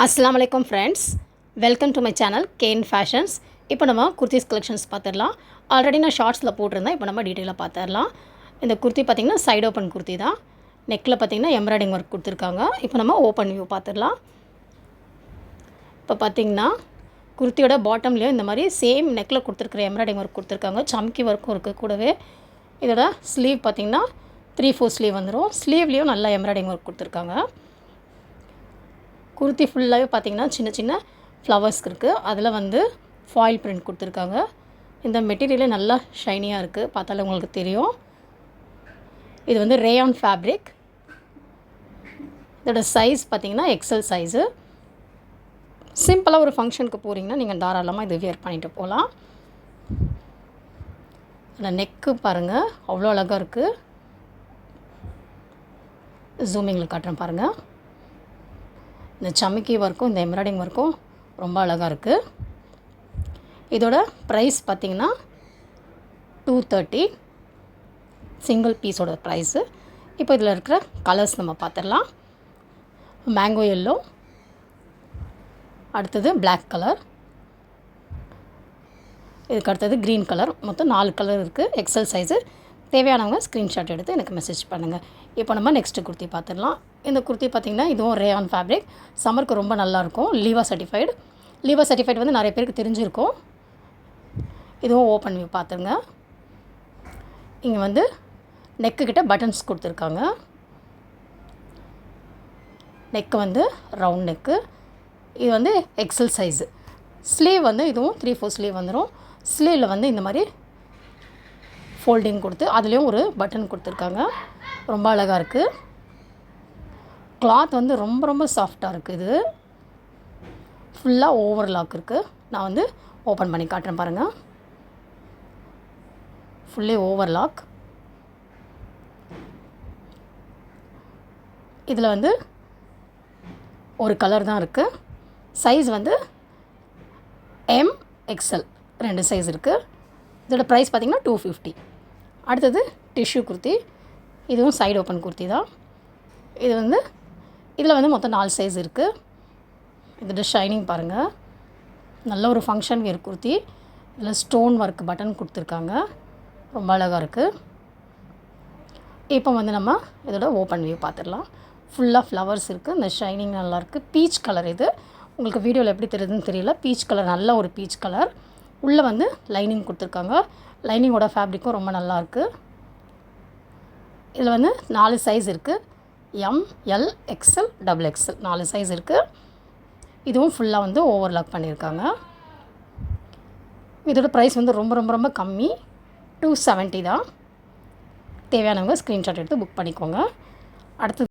அஸ்ஸலாமு அலைக்கும் friends, welcome to my channel can fashions. இப்போ நம்ம குர்த்திஸ் கலெக்ஷன்ஸ் பார்த்துடலாம். ஆல்ரெடி நான் ஷார்ட்ஸில் போட்டிருந்தேன். இப்போ நம்ம டீட்டெயிலாக பார்த்துடலாம். இந்த குர்த்தி பார்த்திங்கன்னா சைடு ஓப்பன் குர்த்தி தான். நெக்கில் பார்த்திங்கன்னா எம்ப்ராய்டிங் ஒர்க் கொடுத்துருக்காங்க. இப்போ நம்ம ஓப்பன் வியூ பார்த்துடலாம். இப்போ பார்த்திங்கன்னா குர்த்தியோட பாட்டம்லேயும் இந்த மாதிரி சேம் நெக்கில் கொடுத்துருக்குற எம்ப்ராய்டிங் ஒர்க் கொடுத்துருக்காங்க. சம்கி ஒர்க்கும் இருக்குது கூடவே. இதோட ஸ்லீவ் பார்த்திங்கன்னா 3/4 ஸ்லீவ் வந்துடும். ஸ்லீவ்லேயும் நல்லா எம்ப்ராய்டிங் ஒர்க் கொடுத்துருக்காங்க. குர்த்தி ஃபுல்லாகவே பார்த்திங்கன்னா சின்ன சின்ன ஃப்ளவர்ஸ் இருக்குது. அதில் வந்து ஃபாயில் பிரிண்ட் கொடுத்துருக்காங்க. இந்த மெட்டீரியலே நல்லா ஷைனியாக இருக்குது, பார்த்தாலே உங்களுக்கு தெரியும். இது வந்து ரேயான் ஃபேப்ரிக். இதோட சைஸ் பார்த்திங்கன்னா எக்ஸல் சைஸு. சிம்பிளாக ஒரு ஃபங்க்ஷனுக்கு போகிறீங்கன்னா நீங்கள் தாராளமாக இது வியர் பண்ணிட்டு போகலாம். இந்த நெக்கு பாருங்கள், அவ்வளோ அழகாக இருக்குது. ஜூமிங்கில் காட்டுறேன் பாருங்கள். இந்த சமிக்கி ஒர்க்கும் இந்த எம்ப்ராய்டிங் ஒர்க்கும் ரொம்ப அழகாக இருக்குது. இதோட ப்ரைஸ் பார்த்திங்கன்னா 230 சிங்கிள் பீஸோட ப்ரைஸு. இப்போ இதில் இருக்கிற கலர்ஸ் நம்ம பார்த்துடலாம். மேங்கோ எல்லோ, அடுத்தது பிளாக் கலர், இதுக்கு அடுத்தது க்ரீன் கலர். மொத்தம் 4 கலர் இருக்குது. XL size. தேவையானவங்க ஸ்க்ரீன்ஷாட் எடுத்து எனக்கு மெசேஜ் பண்ணுங்கள். இப்போ நம்ம நெக்ஸ்ட்டு குர்த்தி பார்த்துடலாம். இந்த குர்த்தி பார்த்திங்கன்னா இதுவும் ரேயான் ஃபேப்ரிக். சம்மருக்கு ரொம்ப நல்லாயிருக்கும். லீவா சர்டிஃபைடு. லீவா சர்டிஃபைடு வந்து நிறைய பேருக்கு தெரிஞ்சிருக்கும். இதுவும் ஓப்பன் வியூ பார்த்துருங்க. இங்கே வந்து நெக்குக்கிட்ட பட்டன்ஸ் கொடுத்துருக்காங்க. நெக்கு வந்து ரவுண்ட் நெக்கு. இது வந்து எக்ஸல் சைஸு. ஸ்லீவ் வந்து இதுவும் 3/4 ஸ்லீவ் வந்துடும். ஸ்லீவில் வந்து இந்த மாதிரி ஃபோல்டிங் கொடுத்து அதுலேயும் ஒரு பட்டன் கொடுத்துருக்காங்க. ரொம்ப அழகாக இருக்குது. கிளாத் வந்து ரொம்ப ரொம்ப சாஃப்டாக இருக்குது. இது ஃபுல்லாக ஓவர்லாக் இருக்குது. நான் வந்து ஓப்பன் பண்ணி காட்டுறேன் பாருங்கள். Fully overlock. இதில் வந்து ஒரு கலர் தான் இருக்குது. சைஸ் வந்து MXL 2 சைஸ் இருக்குது. இதோட ப்ரைஸ் பார்த்திங்கன்னா 250. அடுத்தது டிஷ்யூ குர்த்தி. இதுவும் சைடு ஓப்பன் குர்த்தி தான். இது வந்து இதில் வந்து மொத்தம் 4 சைஸ் இருக்குது. இதோட ஷைனிங் பாருங்கள். நல்ல ஒரு ஃபங்க்ஷன் வேர் குர்த்தி. இதில் ஸ்டோன் ஒர்க் பட்டன் கொடுத்துருக்காங்க. ரொம்ப அழகாக இருக்குது. இப்போ வந்து நம்ம இதோட ஓப்பன் வியூ பார்த்துடலாம். ஃபுல்லாக ஃப்ளவர்ஸ் இருக்குது. இந்த ஷைனிங் நல்லாயிருக்கு. Peach colour. இது உங்களுக்கு வீடியோவில் எப்படி தெரியுதுன்னு தெரியல. பீச் கலர், நல்ல ஒரு பீச் கலர். உள்ளே வந்து லைனிங் கொடுத்துருக்காங்க. லைனிங்கோட ஃபேப்ரிக்கும் ரொம்ப நல்லாயிருக்கு. இதில் வந்து 4 சைஸ் இருக்குது. ML XL XXL 4 சைஸ் இருக்குது. இதுவும் ஃபுல்லாக வந்து ஓவர்லாக் பண்ணியிருக்காங்க. இதோட ப்ரைஸ் வந்து ரொம்ப ரொம்ப ரொம்ப கம்மி. 270 தான். தேவையானவங்க ஸ்க்ரீன்ஷாட் எடுத்து புக் பண்ணிக்கோங்க. அடுத்தது